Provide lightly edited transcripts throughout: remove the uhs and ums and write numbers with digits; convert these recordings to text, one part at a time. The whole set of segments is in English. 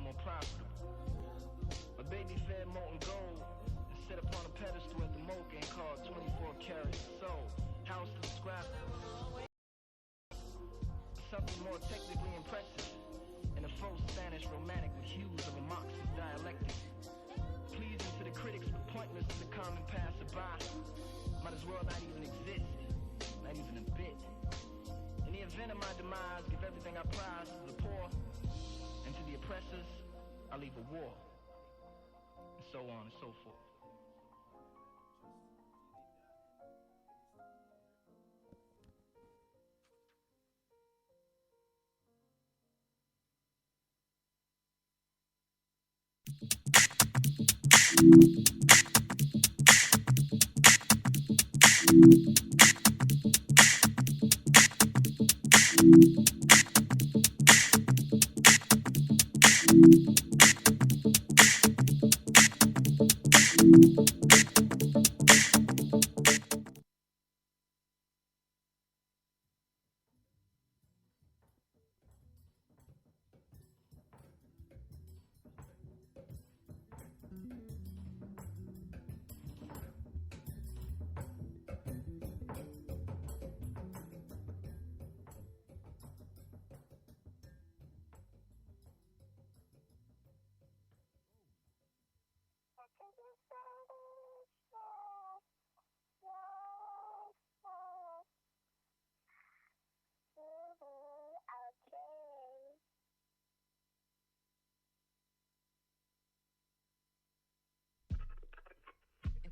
more profitable. A baby fed molten gold is set upon a pedestal at the moke and called 24 karat soul. House of scrap. Something more technically impressive. In a faux Spanish romantic with hues of a Marxist dialectic. Pleasing to the critics but pointless to the common passerby. Might as well not even exist. Not even a bit. In the event of my demise, give everything I prize to the poor. And to the oppressors, I leave a war. And so on and so forth.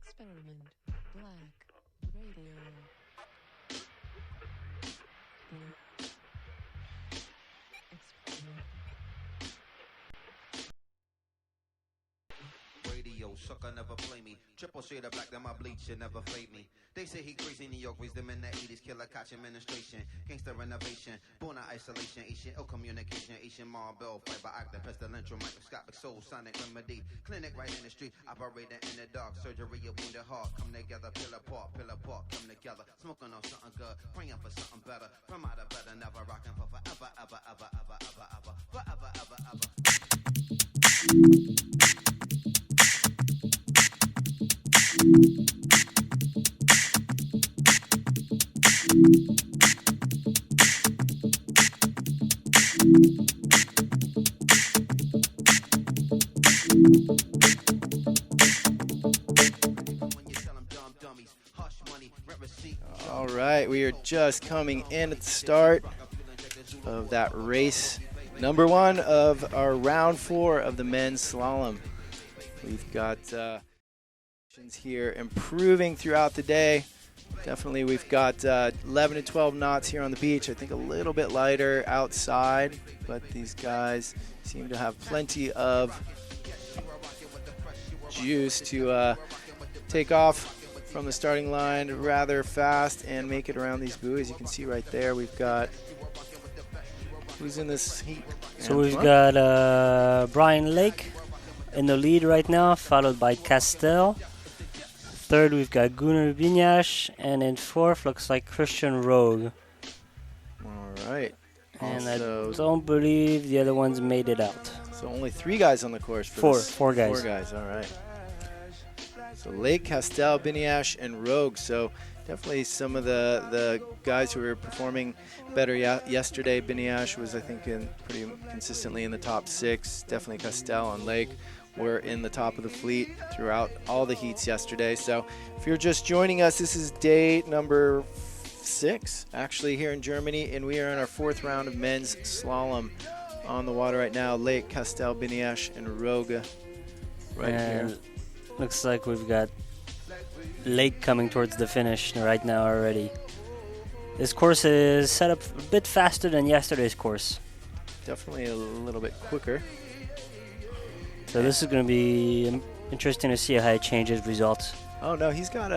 Experiment Black Radio. Experiment. Radio, sucker never play me. Triple shade of black, then my bleach should never fade me. They say he crazy, New York raised them in the 80s. Killer catch administration, gangster renovation, born out isolation, Asian ill communication, Asian marble, fiber acting, pestilential, microscopic soul, sonic remedy, clinic right in the street, operating in the dark, surgery of wounded heart, come together, pill apart, come together, smoking on something good, praying for something better, from out of better, never rocking for forever, ever, ever, ever, ever, ever, forever, ever, ever. All right, we are just coming in at the start of that race number one of our round 4 of the men's slalom. We've got here improving throughout the day. Definitely we've got 11 to 12 knots here on the beach. I think a little bit lighter outside, but these guys seem to have plenty of juice to take off from the starting line rather fast and make it around these buoys. You can see right there we've got who's in this heat. So we've got Brian Lake in the lead right now, followed by Castell. Third, we've got Gunnar Binyash, and in fourth, looks like Christian Rogue. All right. And also, I don't believe the other ones made it out. So only 3 guys on the course. Four guys. 4 guys, all right. So Lake, Castell, Binyash, and Rogue. So definitely some of the guys who were performing better yesterday. Binyash was, I think, pretty consistently in the top 6. Definitely Castell and Lake were in the top of the fleet throughout all the heats yesterday. So if you're just joining us, this is day number 6 actually here in Germany, and we are in our 4th round of men's slalom on the water right now. Lake, Castell, Binyash, and Rogue here. Looks like we've got Lake coming towards the finish right now already. This course is set up a bit faster than yesterday's course. Definitely a little bit quicker. So this is going to be interesting to see how it changes results. Oh no, he's got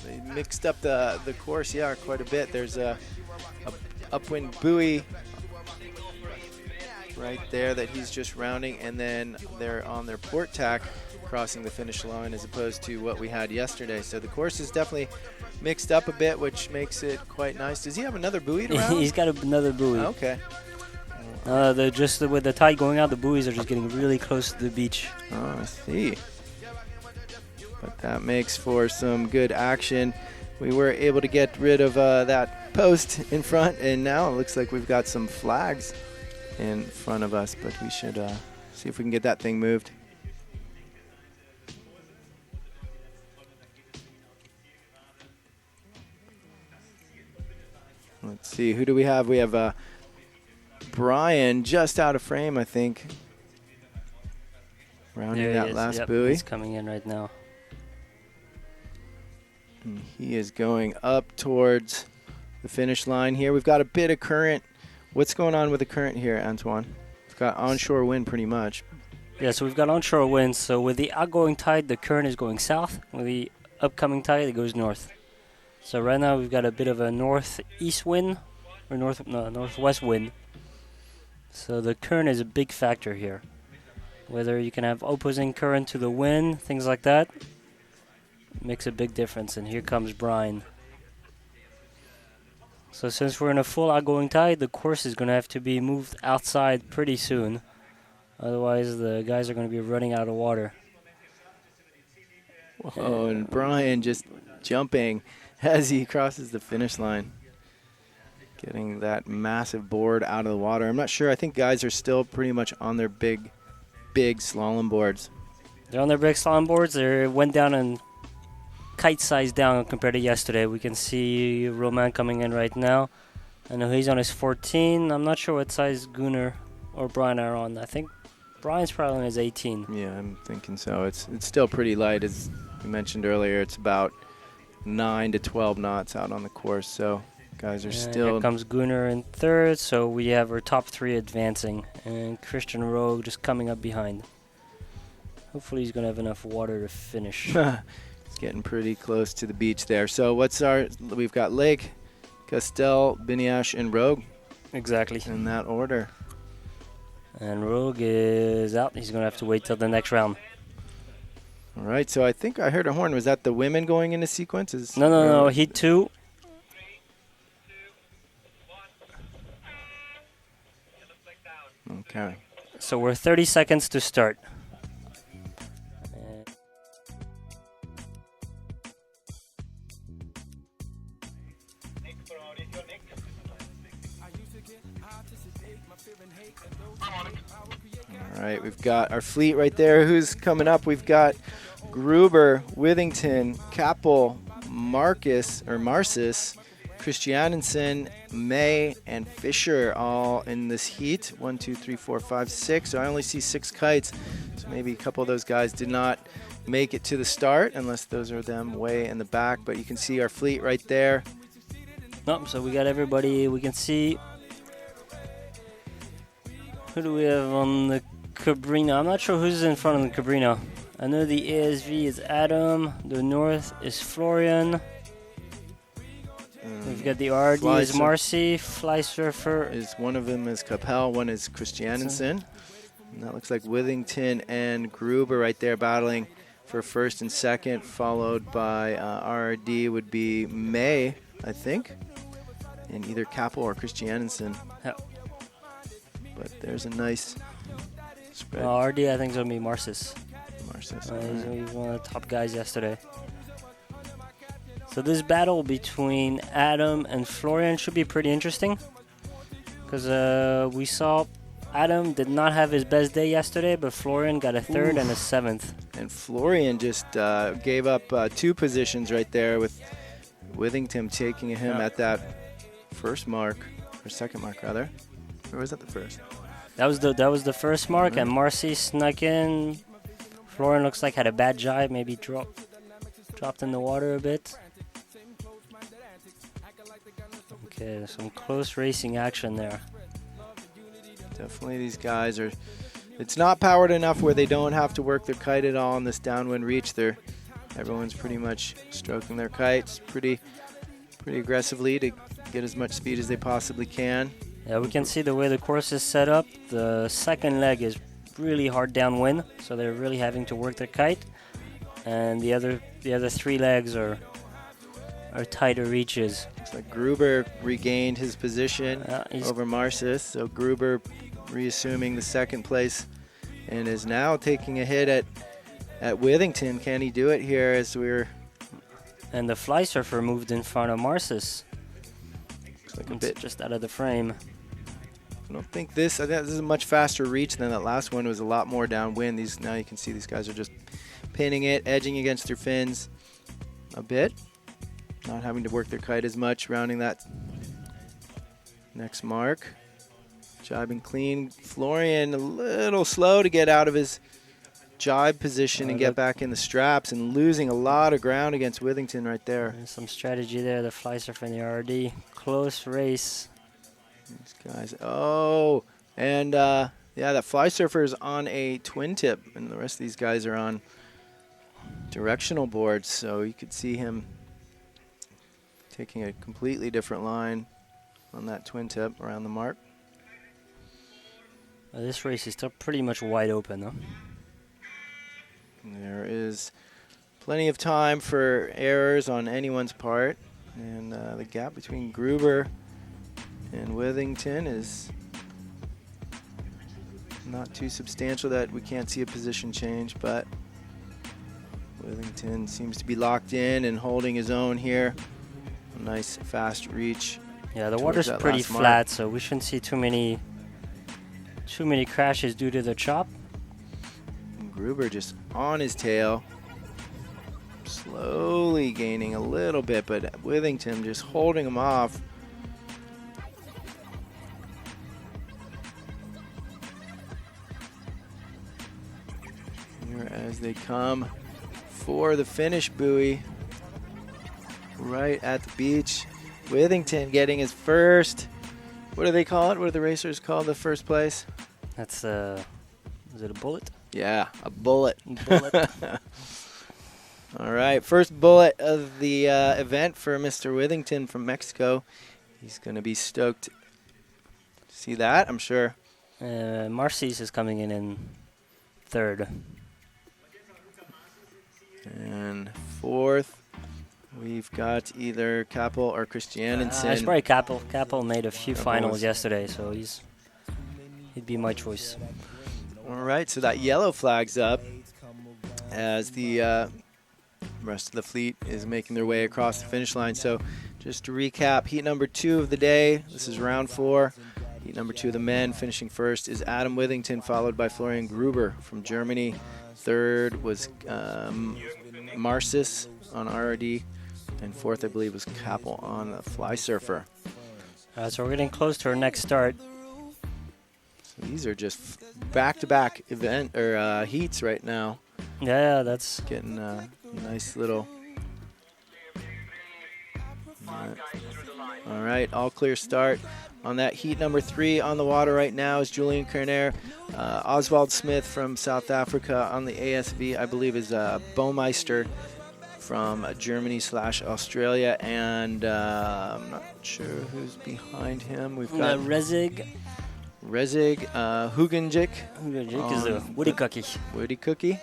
they mixed up the course, quite a bit. There's a upwind buoy right there that he's just rounding, and then they're on their port tack crossing the finish line as opposed to what we had yesterday. So the course is definitely mixed up a bit, which makes it quite nice. Does he have another buoy to round? He's got another buoy. Okay. With the tide going out, the buoys are just getting really close to the beach. Oh, I see. But that makes for some good action. We were able to get rid of that post in front, and now it looks like we've got some flags in front of us, but we should see if we can get that thing moved. Let's see, who do we have? We have Brian just out of frame, I think. Rounding that last buoy. He's coming in right now. And he is going up towards the finish line here. We've got a bit of current. What's going on with the current here, Antoine? We've got onshore wind pretty much. Yeah, so we've got onshore winds. So with the outgoing tide, the current is going south. With the upcoming tide, it goes north. So right now we've got a bit of a northeast wind, or northwest wind. So the current is a big factor here. Whether you can have opposing current to the wind, things like that, makes a big difference. And here comes Brian. So since we're in a full outgoing tide, the course is going to have to be moved outside pretty soon. Otherwise, the guys are going to be running out of water. Whoa, and Brian just jumping as he crosses the finish line. Getting that massive board out of the water. I'm not sure. I think guys are still pretty much on their big slalom boards. They're on their big slalom boards. They went down and kite size down compared to yesterday. We can see Roman coming in right now. I know he's on his 14. I'm not sure what size Gunnar or Brian are on. I think Brian's probably on his 18. Yeah, I'm thinking so. It's still pretty light. As we mentioned earlier, it's about 9 to 12 knots out on the course. So guys are still... Here comes Gunnar in third. So we have our top three advancing. And Christian Rogue just coming up behind. Hopefully he's going to have enough water to finish. It's getting pretty close to the beach there. So we've got Lake, Castell, Biniash, and Rogue. Exactly. In that order. And Rogue is out. He's going to have to wait till the next round. All right, so I think I heard a horn. Was that the women going into sequences? No. Heat 2. Okay. So we're 30 seconds to start. All right, we've got our fleet right there. Who's coming up? We've got Gruber, Withington, Kappel, Marcus, Christiansen, May, and Fisher all in this heat. 1, 2, 3, 4, 5, 6. So I only see 6 kites. So maybe a couple of those guys did not make it to the start, unless those are them way in the back. But you can see our fleet right there. Nope, so we got everybody. We can see... Who do we have on the Cabrino? I'm not sure who's in front of the Cabrino. I know the ASV is Adam. The North is Florian. We've got the RD is Marcy. Fly Surfer is one of them is Capel. One is Christiansen. And that looks like Withington and Gruber right there battling for first and second, followed by RD would be May, I think, and either Kappel or Christiansen. Yep. But there's a nice spread. RD, I think, is going to be Marcis. Marcis. He's one of the top guys yesterday. So this battle between Adam and Florian should be pretty interesting. Because we saw Adam did not have his best day yesterday, but Florian got a third and a 7th. And Florian just gave up 2 positions right there with Withington taking him at that first mark, or second mark rather. Or was that the first? That was the first mark, and Marcy snuck in. Florian looks like had a bad jibe, maybe dropped in the water a bit. Okay, some close racing action there. Definitely these guys are, it's not powered enough where they don't have to work their kite at all on this downwind reach. Everyone's pretty much stroking their kites pretty aggressively to get as much speed as they possibly can. Yeah, we can see the way the course is set up. The second leg is really hard downwind, so they're really having to work their kite. And the other 3 legs are tighter reaches. Looks like Gruber regained his position over Marcis. So Gruber reassuming the second place and is now taking a hit at Withington. Can he do it here as we're... And the fly surfer moved in front of Marcis. Looks like a It's bit... just out of the frame. I don't think this... I think this is a much faster reach than that last one. It was a lot more downwind. Now you can see these guys are just pinning it, edging against their fins a bit. Not having to work their kite as much, rounding that next mark. Jibing clean. Florian a little slow to get out of his jibe position and get back in the straps, and losing a lot of ground against Withington right there. There's some strategy there. The fly surfer and the RD. Close race. These guys. Oh, and yeah, that fly surfer is on a twin tip, and the rest of these guys are on directional boards, so you could see him taking a completely different line on that twin tip around the mark. This race is still pretty much wide open, though. There is plenty of time for errors on anyone's part, and the gap between Gruber and Withington is not too substantial that we can't see a position change, but Withington seems to be locked in and holding his own here. A nice fast reach. Yeah, the towards water's that pretty last mark. flat, so we shouldn't see too many crashes due to the chop. And Gruber just on his tail, slowly gaining a little bit, but Withington just holding him off. Here as they come for the finish buoy right at the beach. Withington getting his first, what do they call it? What do the racers call the first place? That's is it a bullet? Yeah, a bullet. Bullet. All right, first bullet of the event for Mr. Withington from Mexico. He's going to be stoked to see that, I'm sure. Marcis is coming in third. And fourth, we've got either Kappel or Christiansen. It's probably Kappel. Kappel made a few Kappel finals was- yesterday, so he'd be my choice. All right, so that yellow flag's up as the rest of the fleet is making their way across the finish line. So just to recap, heat number 2 of the day, this is round 4. Heat number 2 of the men, finishing first is Adam Withington, followed by Florian Gruber from Germany. Third was Marcis on RRD, and fourth, I believe, was Kappel on the fly surfer. So we're getting close to our next start. So these are just back-to-back event or heats right now. Yeah, that's Getting a nice little. All right, all clear start. On that heat number 3 on the water right now is Julian Kerner. Oswald Smith from South Africa on the ASV, I believe, is Baumeister from Germany/Australia, and I'm not sure who's behind him. We've got Rezig. Hugenjik is the Woody Cookie. Woody Cookie.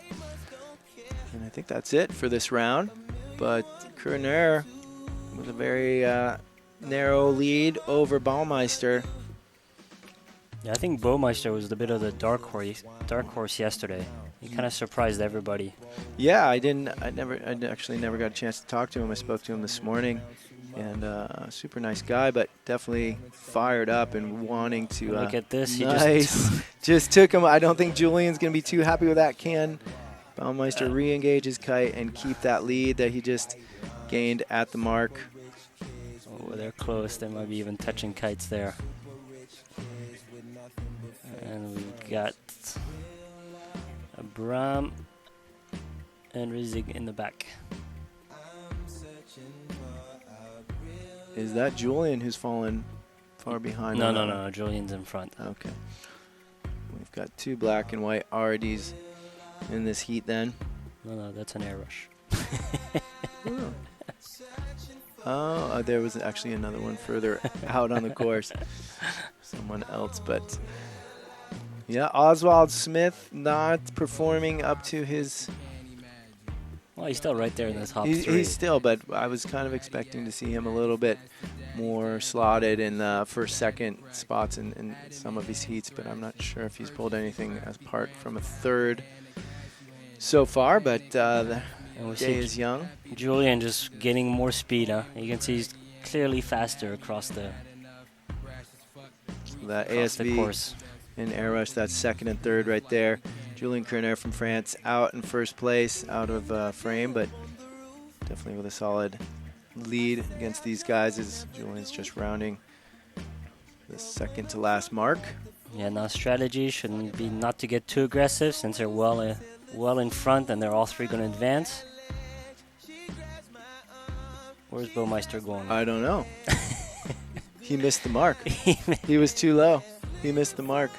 And I think that's it for this round. But Kerner with a very narrow lead over Baumeister. Yeah, I think Baumeister was a bit of the dark horse yesterday. He kind of surprised everybody. Yeah, I actually never got a chance to talk to him. I spoke to him this morning, and super nice guy, but definitely fired up and wanting to. Look at this! He just took him. I don't think Julian's gonna be too happy with that. Can Baumeister re-engage his kite and keep that lead that he just gained at the mark? Oh, they're close. They might be even touching kites there. And we've got Abram and Rizig in the back. Is that Julian who's fallen far behind? No. Julian's in front. Okay. We've got 2 black and white RDs in this heat then. No, that's an air rush. Oh, there was actually another one further out on the course. Someone else, but yeah, Oswald Smith not performing up to his. Well, he's still right there in the top He's 3. still, but I was kind of expecting to see him a little bit more slotted in the first, second spots in some of his heats, but I'm not sure if he's pulled anything apart from a third so far, but the And we day see is young. Julian just getting more speed. You can see he's clearly faster across the The across the ASV course. in air rush, that's second and third right there. Julien Kerner from France out in first place, out of frame, but definitely with a solid lead against these guys as Julian's just rounding the second to last mark. Yeah, now strategy shouldn't be not to get too aggressive since they're well in front and they're all three going to advance. Where's Baumeister going? I don't know. He missed the mark. He was too low. He missed the mark.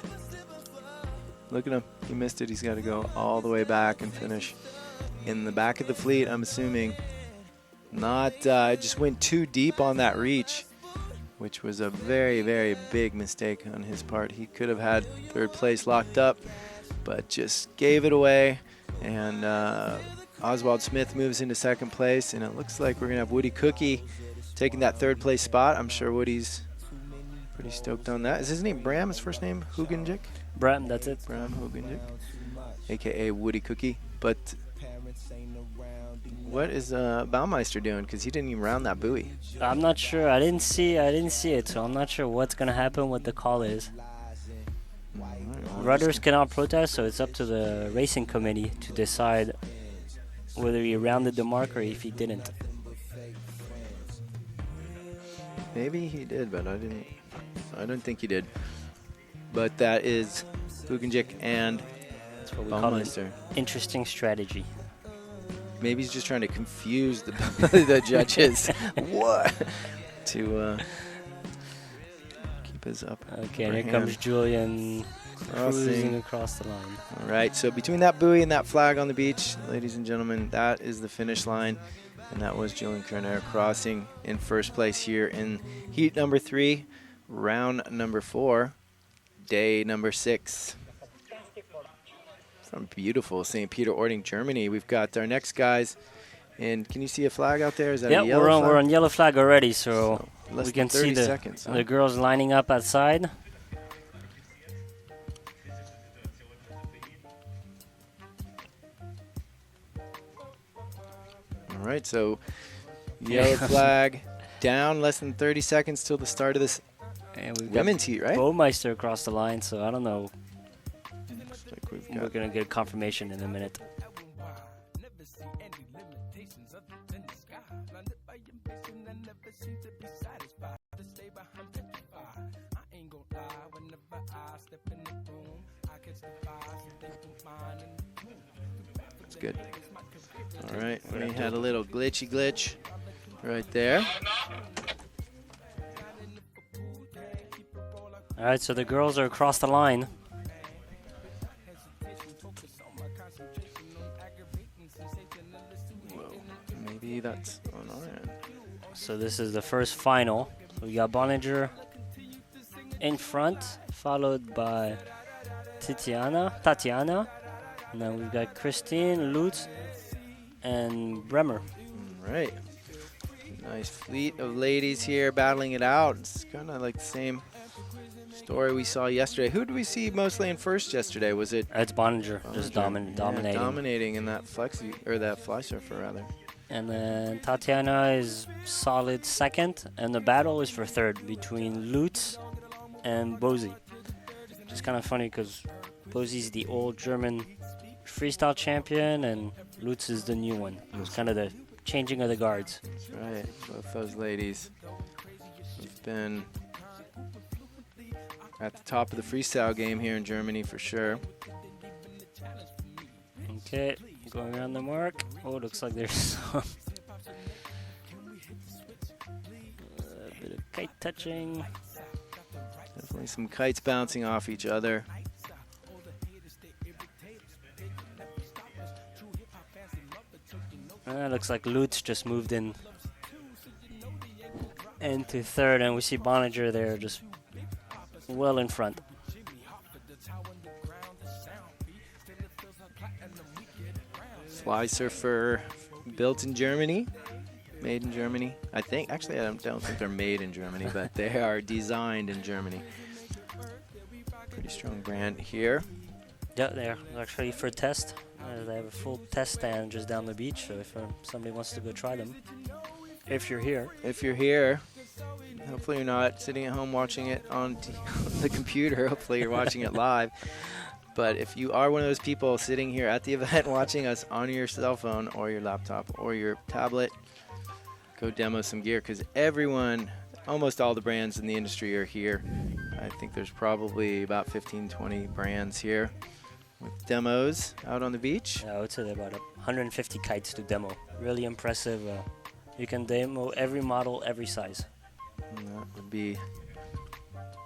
Look at him. He missed it. He's got to go all the way back and finish in the back of the fleet, I'm assuming. Not just went too deep on that reach, which was a very, very big mistake on his part. He could have had third place locked up, but just gave it away. And Oswald Smith moves into second place, and it looks like we're going to have Woody Cookie taking that third place spot. I'm sure Woody's pretty stoked on that. Is his name Bram? His first name Hugenjik? Bram, that's it. Bram Hugenjik, a.k.a. Woody Cookie. But what is Baumeister doing? Because he didn't even round that buoy. I'm not sure. I didn't see it, so I'm not sure what's going to happen, what the call is. Rudders cannot protest, so it's up to the racing committee to decide whether he rounded the mark or if he didn't. Maybe he did, but I don't think he did. But that is Hugenjik and That's what we call an Baumeister. interesting strategy. Maybe he's just trying to confuse the the judges. What? To keep his up. Okay, upper and here hand. comes Julian cruising Crossing. across the line. All right, so between that buoy and that flag on the beach, ladies and gentlemen, that is the finish line. And that was Julien Kerner crossing in first place here in heat number 3, round number 4, day number 6. From beautiful St. Peter-Ording, Germany. We've got our next guys. And can you see a flag out there? Is that a Yeah, yellow we're flag? on yellow flag already, so Less we than can 30 see seconds, huh? the girls lining up outside. All right, so yellow flag down, less than 30 seconds till the start of this And we've women's heat, right? Baumeister across the line, so I don't know. Looks like we've We're got going to get confirmation in a minute. That's good. All right, we had a little glitch right there. All right, so the girls are across the line. Whoa, maybe that's on our end. So this is the first final. We got Bollinger in front, followed by Tatiana. And then we've got Christine, Lutz, and Bremer. All right. Nice fleet of ladies here battling it out. It's kind of like the same story we saw yesterday. Who did we see mostly in first yesterday? Was it It's Bollinger, just Bollinger? dominating. Yeah, dominating in that flexi or that fly surfer rather. And then Tatiana is solid second, and the battle is for third between Lutz and Bozy. Which is kind of funny because Bozy's the old German freestyle champion, and Lutz is the new one. It's kind of the changing of the guards. That's right. Both those ladies have been at the top of the freestyle game here in Germany for sure. Okay, going around the mark. Oh, looks like there's some a bit of kite touching. Definitely some kites bouncing off each other. Looks like Lutz just moved in into third, and we see Bollinger there just well in front. Fly surfer built in Germany. made in Germany. I think, actually, I don't think they're made in Germany, but they are designed in Germany. Pretty strong brand here. Yeah, they're actually for test. They have a full test stand just down the beach, so if somebody wants to go try them, if you're here. If you're here, hopefully you're not sitting at home watching it on the computer. Hopefully you're watching it live. But if you are one of those people sitting here at the event watching us on your cell phone or your laptop or your tablet, go demo some gear, because everyone, almost all the brands in the industry are here. I think there's probably about 15, 20 brands here with demos out on the beach. I would say there are about 150 kites to demo. Really impressive. You can demo every model, every size. And that would be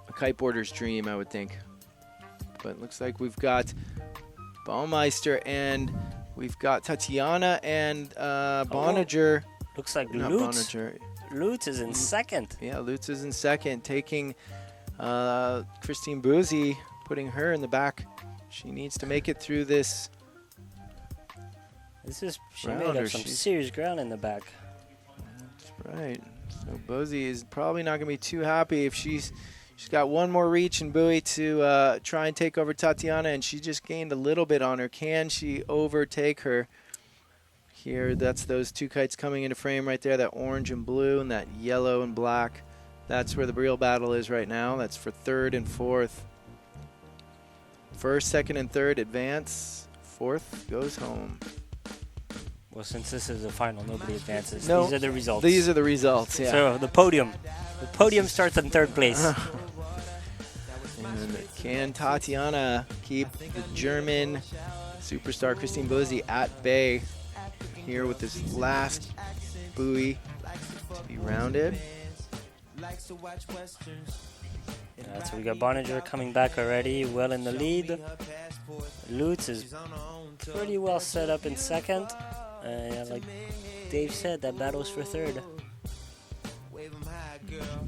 a kiteboarder's dream, I would think. But it looks like we've got Baumeister and we've got Tatiana and Boninger. Looks like Not Lutz. Boninger. Lutz is in second. Yeah, Lutz is in second, taking Christine Boozy, putting her in the back. She needs to make it through this. She round, made or up some she's- serious ground in the back. That's right. So Boozy is probably not going to be too happy if she's got one more reach and buoy to try and take over Tatiana, and she just gained a little bit on her. Can she overtake her? Here, that's those two kites coming into frame right there, that orange and blue and that yellow and black. That's where the real battle is right now. That's for third and fourth. First, second, and third advance. Fourth goes home. Well, since this is the final, nobody advances. No, These are the results. These are the results, yeah. So the podium. The podium starts in third place. And can Tatiana keep the German superstar Christine Boozy at bay here with this last buoy to be rounded? So we got Boninger coming back already, well in the lead. Lutz is pretty well set up in second. Yeah, like Dave said, that battle's for third.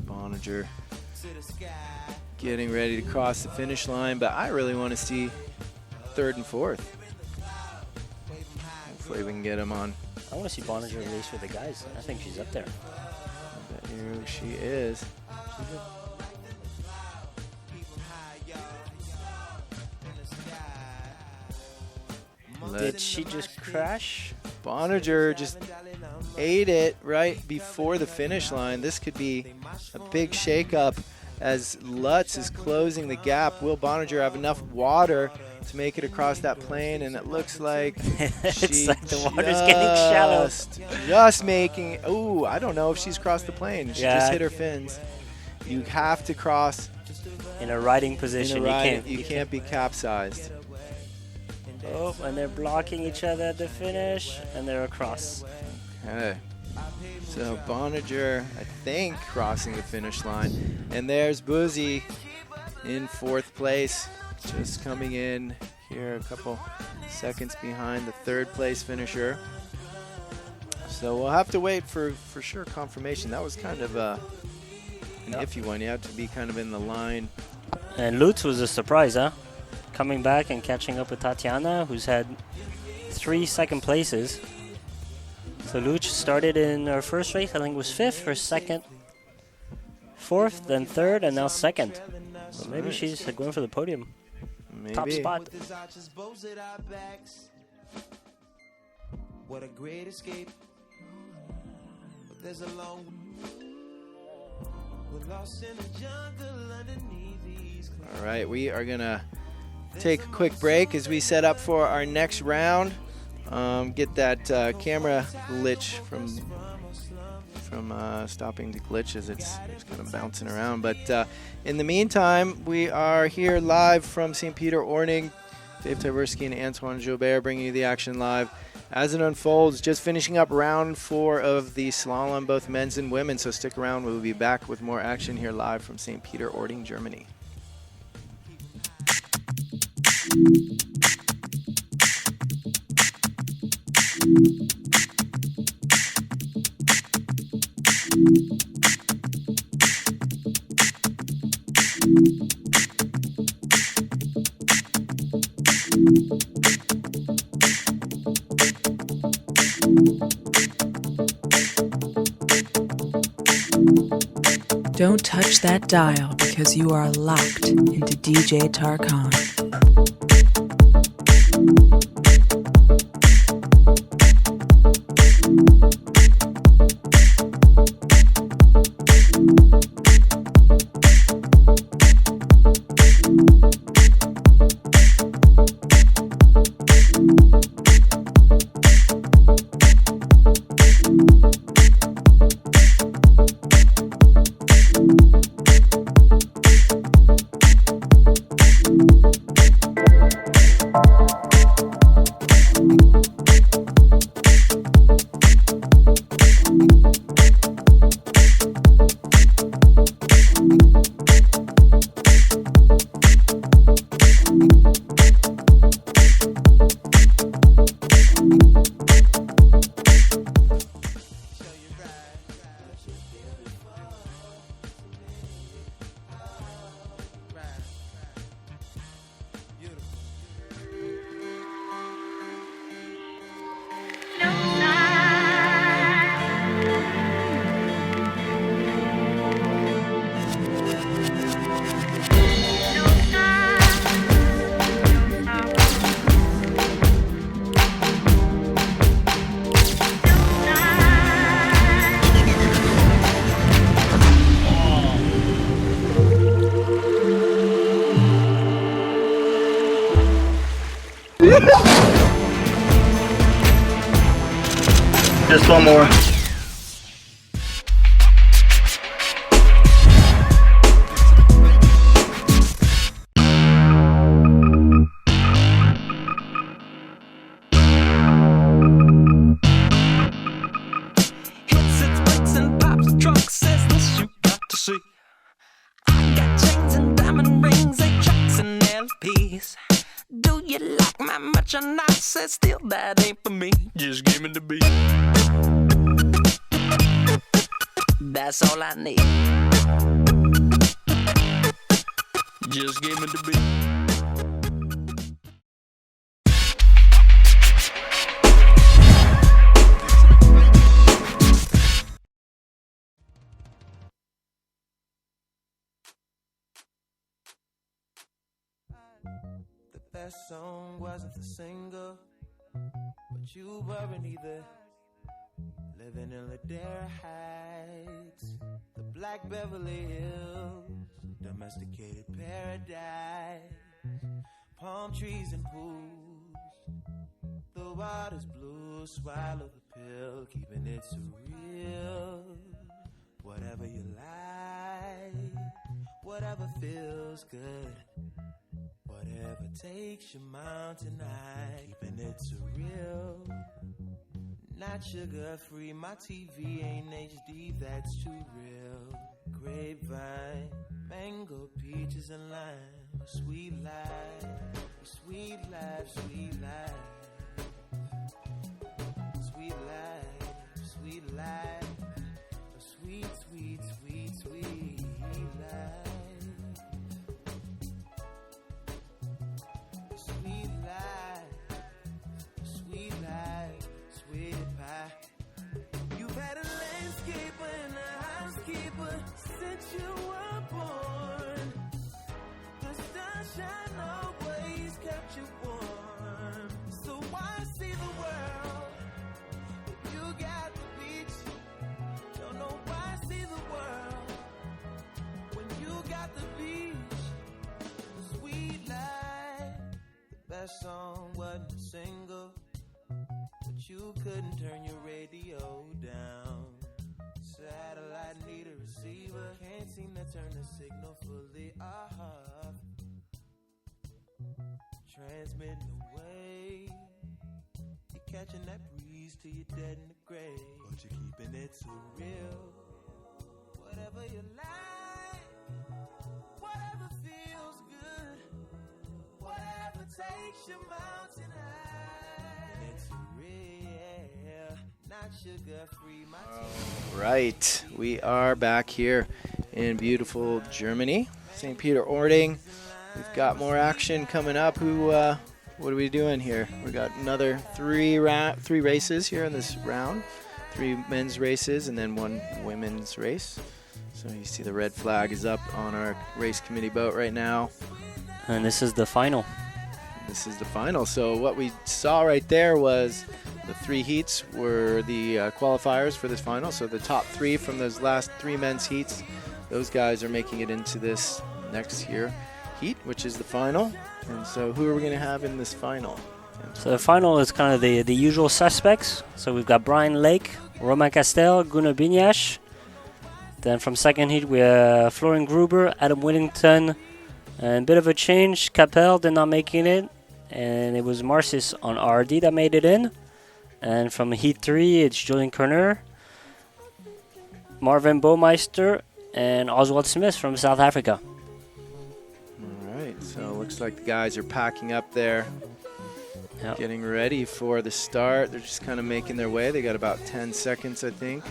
Boninger getting ready to cross the finish line, but I really want to see third and fourth. Hopefully we can get him on. I want to see Boninger race with the guys. I think she's up there. I bet you she is. Did she just crash? Boninger just ate it right before the finish line. This could be a big shakeup as Lutz is closing the gap. Will Boninger have enough water to make it across that plane? And it looks like It's like the water's getting shallow. Just making. Ooh, I don't know if she's crossed the plane. She Yeah. just hit her fins. You have to cross In a riding in position. a ride. You You can't. can't be capsized. Oh, and they're blocking each other at the finish, and they're across. Okay. So Boninger, I think, crossing the finish line. And there's Boozy in fourth place, just coming in here a couple seconds behind the third place finisher. So we'll have to wait for sure confirmation. That was kind of an iffy one. You have to be kind of in the line. And Lutz was a surprise, huh? Coming back and catching up with Tatiana, who's had 3 second places. So Lutz started in her first race, I think it was fifth, her second, fourth, then third, and now second. So maybe she's going for the podium. Maybe. Top spot. What a great escape. But there's a long. We're lost in the jungle underneath these clouds. All right, we are going to take a quick break as we set up for our next round. Get that camera glitch from stopping the glitch as it's kind of bouncing around. But in the meantime, we are here live from St. Peter-Ording. Dave Tyversky and Antoine Jobert bringing you the action live as it unfolds. Just finishing up round 4 of the slalom, both men's and women. So stick around. We'll be back with more action here live from St. Peter-Ording, Germany. Don't touch that dial because you are locked into DJ Tarkan. Just one more. Hits its brakes and pops the trunk, says this you got to see. I got chains and diamond rings, 8 tracks and LPs. Do you like my merchandise? Says still that ain't for me. Just give me the beat. That's all I need. Just give me the beat. The best song wasn't the single, but you weren't either. Living in Ladera Heights, the Black Beverly Hills, domesticated paradise, palm trees and pools. The water's blue, swallow the pill, keeping it surreal. Whatever you like, whatever feels good, whatever takes your mountain high, keeping it surreal. Not sugar free, my TV ain't HD, that's too real. Grapevine, mango, peaches and lime, a sweet life, sweet life, sweet life, sweet life, sweet life, a sweet, sweet, sweet, sweet life, sweet life, sweet life, sweet pie. You've had a landscaper and a housekeeper since you were born. The sunshine always kept you warm. So why see the world if you got the beach? Don't know why see the world when you got the beach. Sweet life, the best song wasn't a single, but you couldn't turn your radio down. Satellite need a receiver, can't seem to turn the signal fully off. Transmitting away, you're catching that breeze till you're dead in the grave, but you're keeping it surreal. Whatever you like, whatever feels good, whatever takes your mountain high. It's real, not sugar free. Right, we are back here in beautiful Germany, St. Peter-Ording. We've got more action coming up. What are we doing here? We got another three races here in this round. 3 men's races and then 1 women's race. So you see the red flag is up on our race committee boat right now. And this is the final. This is the final. So what we saw right there was the 3 heats were the qualifiers for this final. So the top 3 from those last 3 men's heats, those guys are making it into this next year heat, which is the final. And so who are we going to have in this final? So the final is kind of the usual suspects. So we've got Brian Lake, Romain Castel, Gunnar Binyash. Then from second heat we have Florian Gruber, Adam Whittington, and a bit of a change. Capel did not make it, and it was Marcis on RD that made it in. And from heat 3 it's Julian Kerner, Marvin Baumeister, and Oswald Smith from South Africa. All right, so it looks like the guys are packing up there. Yep. Getting ready for the start. They're just kind of making their way. They got about 10 seconds, I think.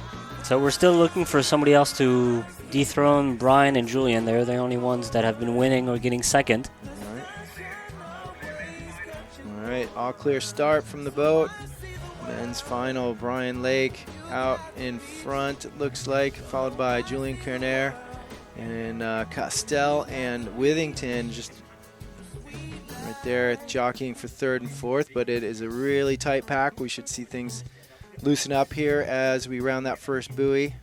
So we're still looking for somebody else to dethrone Brian and Julian. They're the only ones that have been winning or getting second. All right, all clear start from the boat. Men's final, Brian Lake out in front, it looks like, followed by Julian Kerner and Castel and Withington just right there jockeying for 3rd and 4th, but it is a really tight pack. We should see things loosen up here as we round that first buoy.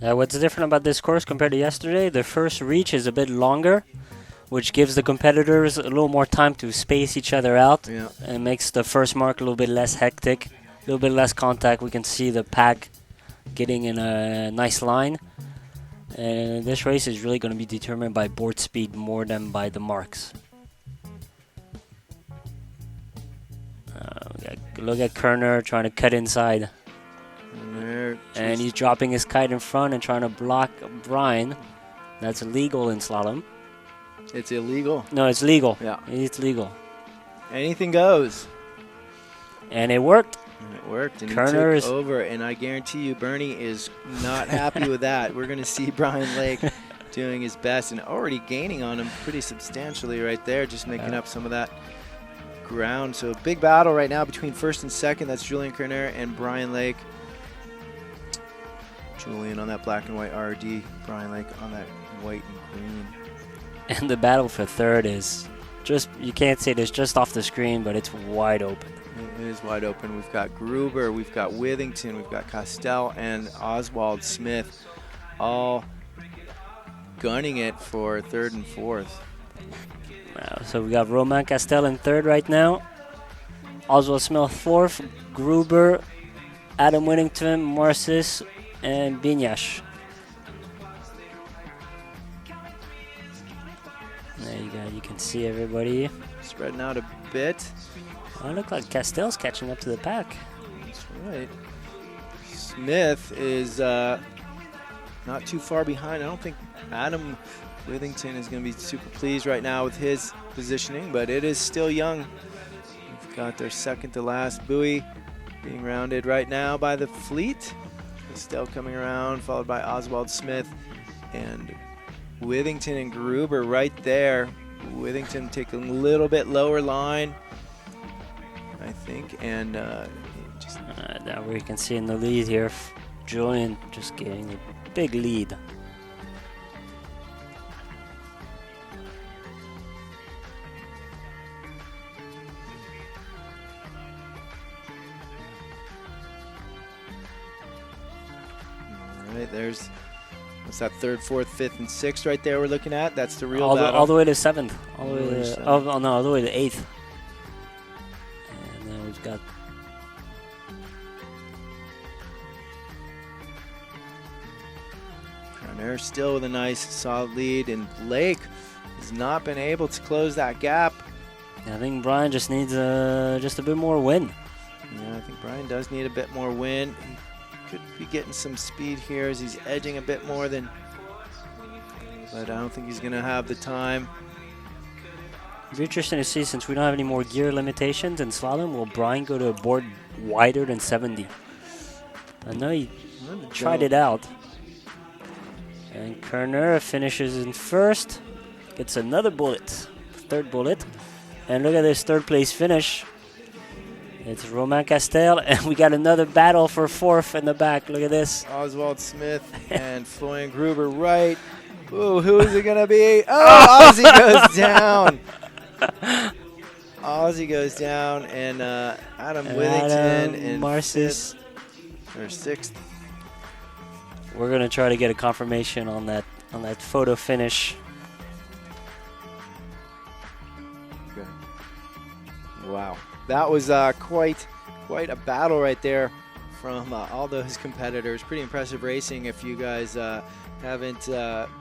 What's different about this course compared to yesterday, the first reach is a bit longer, which gives the competitors a little more time to space each other out. Yeah. And makes the first mark a little bit less hectic, a little bit less contact. We can see the pack getting in a nice line. And this race is really going to be determined by board speed more than by the marks. Look at Kerner trying to cut inside. And he's dropping his kite in front and trying to block Brian. That's illegal in slalom. It's illegal? No, it's legal. Yeah. It's legal. Anything goes. And it worked. And it worked. And Kerner he took over. And I guarantee you Bernie is not happy with that. We're going to see Brian Lake doing his best and already gaining on him pretty substantially right there, just making up some of that ground. So big battle right now between 1st and 2nd. That's Julian Kerner and Brian Lake. Julian on that black and white RD, Brian Lake on that white and green. And the battle for 3rd is just, you can't see this just off the screen, but it's wide open. It is wide open. We've got Gruber, we've got Withington, we've got Castel and Oswald Smith all gunning it for 3rd and 4th. So we got Romain Castel in 3rd right now. Oswald Smith 4th. Gruber, Adam Whittington, Marcis, and Binyash. There you go. You can see everybody spreading out a bit. Oh, look like Castel's catching up to the pack. That's right. Smith is not too far behind. I don't think Adam Withington is going to be super pleased right now with his positioning, but it is still young. We've got their 2nd to last buoy being rounded right now by the fleet. Still coming around, followed by Oswald Smith and Withington and Gruber right there. Withington taking a little bit lower line, I think, and just now we can see in the lead here, Julian just getting a big lead. There's what's that, 3rd, 4th, 5th, and 6th right there we're looking at. That's the real battle. All the way to 7th. All the way to, all the way to 8th. And then we've got Kerner still with a nice solid lead, and Blake has not been able to close that gap. I think Brian just needs just a bit more wind. Yeah, I think Brian does need a bit more wind. Could be getting some speed here as he's edging a bit more than, but I don't think he's going to have the time. It's interesting to see, since we don't have any more gear limitations in slalom, will Brian go to a board wider than 70? I know he tried it out. And Kerner finishes in 1st, gets another bullet, 3rd bullet. And look at this 3rd place finish. It's Romain Castel, and we got another battle for fourth in the back. Look at this. Oswald Smith and Florian Gruber right. Ooh, who is it going to be? Oh, Ozzy goes down. Ozzy goes down, and Adam Withington in Marcis or sixth. We're going to try to get a confirmation on that photo finish. Okay. Wow. That was quite a battle right there from all those competitors. Pretty impressive racing. If you guys haven't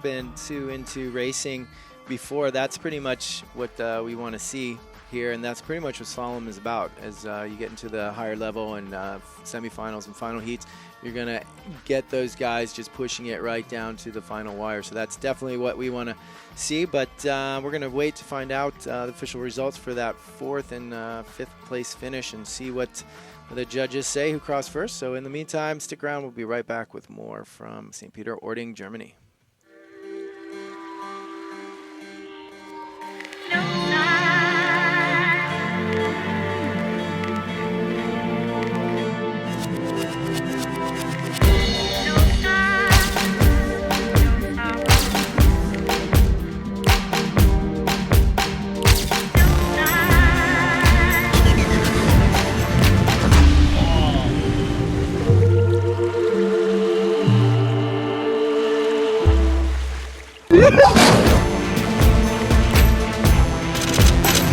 been too into racing before, that's pretty much what we want to see here, and that's pretty much what slalom is about. As you get into the higher level and semifinals and final heats, you're going to get those guys just pushing it right down to the final wire. So that's definitely what we want to see, but we're going to wait to find out the official results for that fourth and fifth place finish and see what the judges say who crossed first. So in the meantime, stick around. We'll be right back with more from St. Peter-Ording, Germany.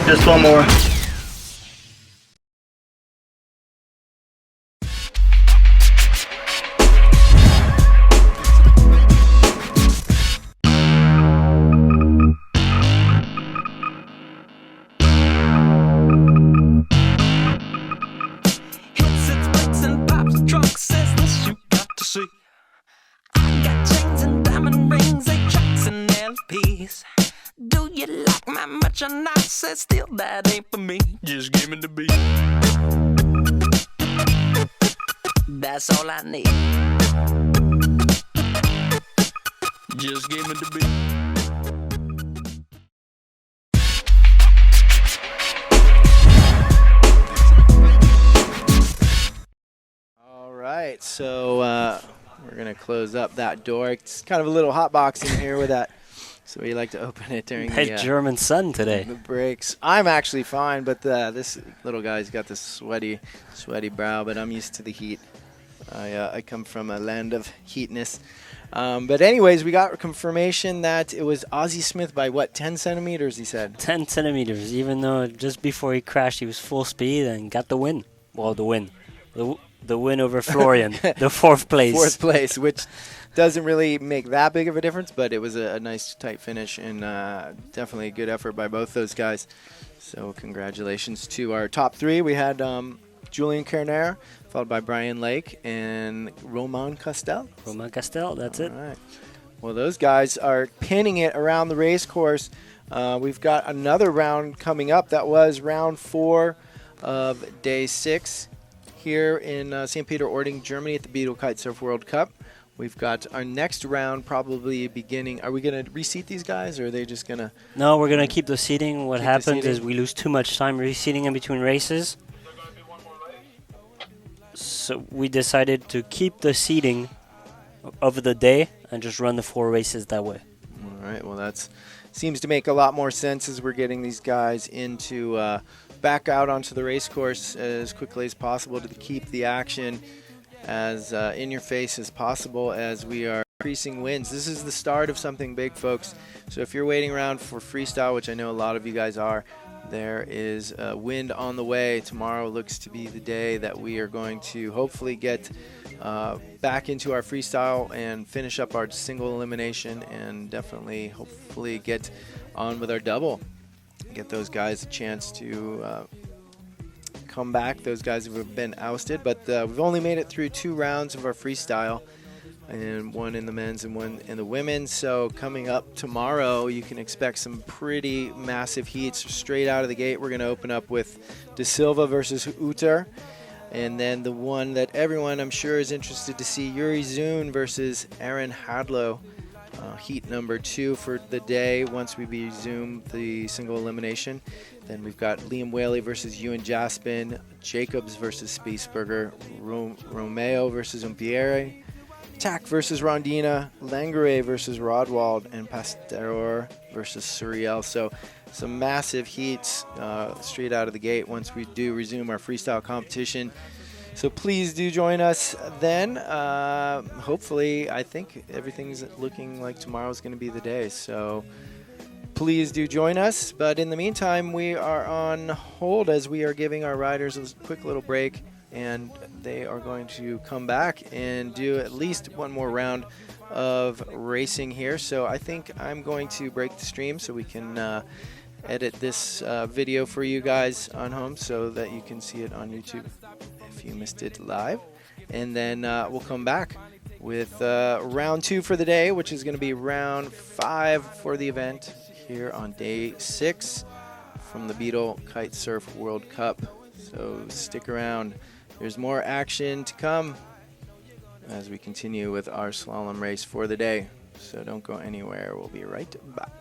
Just one more. Hits its brakes and pops the trunk, says this you got to see. I got chains and diamond rings, 8 tracks and LPs. Do you like my merchandise? Says still that ain't for me. Just give me the beat. That's all I need. Just give me the beat. All right, so we're going to close up that door. It's kind of a little hot box in here with that. So we like to open it during the German sun today. The breaks. I'm actually fine, but this little guy's got this sweaty brow, but I'm used to the heat. I come from a land of heatness. But anyways, we got confirmation that it was Ozzy Smith by, 10 centimeters, he said? 10 centimeters, even though just before he crashed, he was full speed and got the win. Well, the win. The win over Florian, the fourth place. Fourth place, which doesn't really make that big of a difference, but it was a nice, tight finish, and definitely a good effort by both those guys. So congratulations to our top three. We had Julien Kerner, followed by Brian Lake, and Romain Castel. Romain Castel, that's it. All right. Well, those guys are pinning it around the race course. We've got another round coming up. That was round 4 of day 6 here in St. Peter-Ording, Germany at the Beetle Kitesurf World Cup. We've got our next round probably beginning. Are we going to reseat these guys, or are they just going to? No, we're going to keep the seating. What happens is we lose too much time reseating in between races. So we decided to keep the seating over the day and just run the 4 races that way. All right. Well, that seems to make a lot more sense as we're getting these guys into back out onto the race course as quickly as possible to keep the action as in your face as possible as we are increasing winds. This is the start of something big, folks. So if you're waiting around for freestyle, which I know a lot of you guys are, there is wind on the way. Tomorrow looks to be the day that we are going to hopefully get back into our freestyle and finish up our single elimination, and definitely hopefully get on with our double. Get those guys a chance to come back, those guys who have been ousted. But we've only made it through 2 rounds of our freestyle, and 1 in the men's and 1 in the women's. So coming up tomorrow, you can expect some pretty massive heats straight out of the gate. We're going to open up with De Silva versus Uter, and then the one that everyone I'm sure is interested to see, Yuri Zun versus Aaron Hadlow. heat number 2 for the day once we resume the single elimination. Then we've got Liam Whaley versus Ewan Jaspin, Jacobs versus Spiesberger, Romeo versus Umpiere, Tack versus Rondina, Langare versus Rodwald, and Pasteur versus Surreal. So some massive heats straight out of the gate once we do resume our freestyle competition. So please do join us then. Hopefully, I think everything's looking like tomorrow's going to be the day. So please do join us. But in the meantime, we are on hold as we are giving our riders a quick little break. And they are going to come back and do at least one more round of racing here. So I think I'm going to break the stream so we can edit this video for you guys on home so that you can see it on YouTube if you missed it live. And then we'll come back with round 2 for the day, which is going to be round 5 for the event here on day 6 from the Beetle Kitesurf World Cup. So stick around. There's more action to come as we continue with our slalom race for the day. So don't go anywhere. We'll be right back.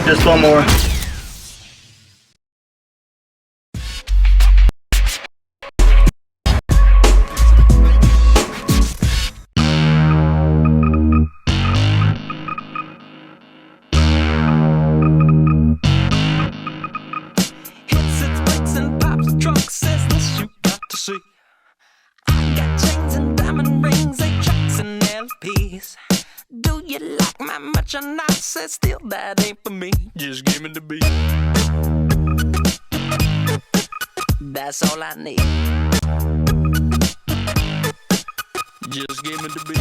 Just one more. Hits its brakes and pops trunks, says this you got to see. I got chains and diamond rings, 8 tracks and LPs. Do you like my merchandise? Says still that ain't for me. Just give me the beat. That's all I need. Just give me the beat.